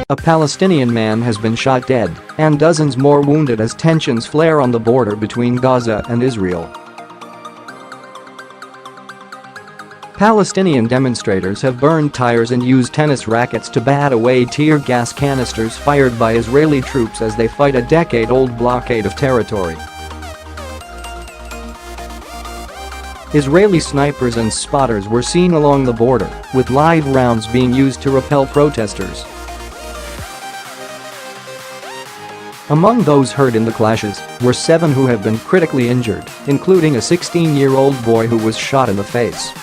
A Palestinian man has been shot dead and dozens more wounded as tensions flare on the border between Gaza and Israel. Palestinian demonstrators have burned tires and used tennis rackets to bat away tear gas canisters fired by Israeli troops as they fight a decade-old blockade of territory. Israeli snipers and spotters were seen along the border, with live rounds being used to repel protesters. Among those hurt in the clashes were 7 who have been critically injured, including a 16-year-old boy who was shot in the face.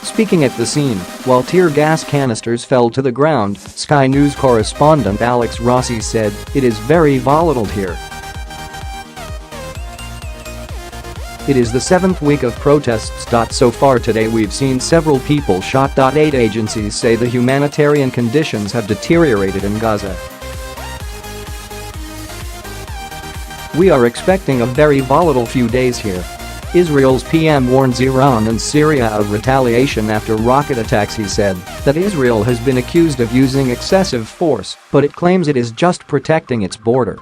Speaking at the scene, while tear gas canisters fell to the ground, Sky News correspondent Alex Rossi said, "It is very volatile here. It is the 7th week of protests. So far today we've seen several people shot. 8 agencies say the humanitarian conditions have deteriorated in Gaza. We are expecting a very volatile few days here." Israel's PM warns Iran and Syria of retaliation after rocket attacks. He said that Israel has been accused of using excessive force, but it claims it is just protecting its border.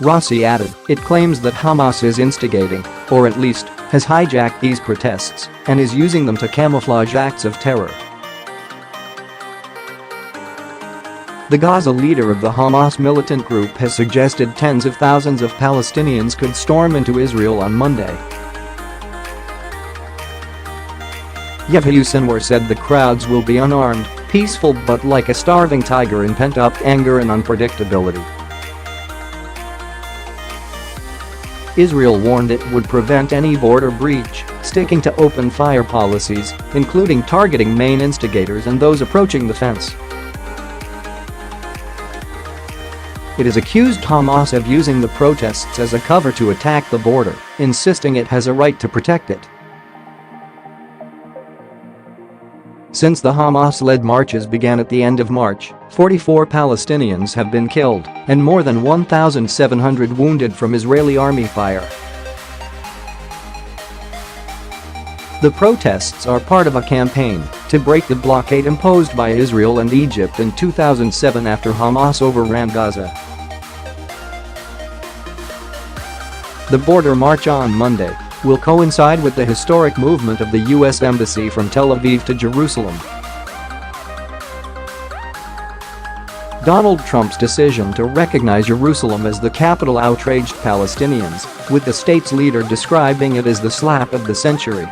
Rossi added, it claims that Hamas is instigating, or at least, has hijacked these protests and is using them to camouflage acts of terror. The Gaza leader of the Hamas militant group has suggested tens of thousands of Palestinians could storm into Israel on Monday. Monday.Yehiyeh Sinwar said the crowds will be unarmed, peaceful but like a starving tiger in pent-up anger and unpredictability. Israel warned it would prevent any border breach, sticking to open fire policies, including targeting main instigators and those approaching the fence. It has accused Hamas of using the protests as a cover to attack the border, insisting it has a right to protect it. Since the Hamas-led marches began at the end of March, 44 Palestinians have been killed and more than 1,700 wounded from Israeli army fire. The protests are part of a campaign to break the blockade imposed by Israel and Egypt in 2007 after Hamas overran Gaza. The border march on Monday will coincide with the historic movement of the U.S. Embassy from Tel Aviv to Jerusalem. Donald Trump's decision to recognize Jerusalem as the capital outraged Palestinians, with the state's leader describing it as the slap of the century.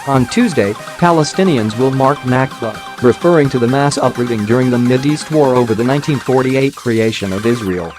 On Tuesday, Palestinians will mark Nakba, referring to the mass uprooting during the Mideast War over the 1948 creation of Israel.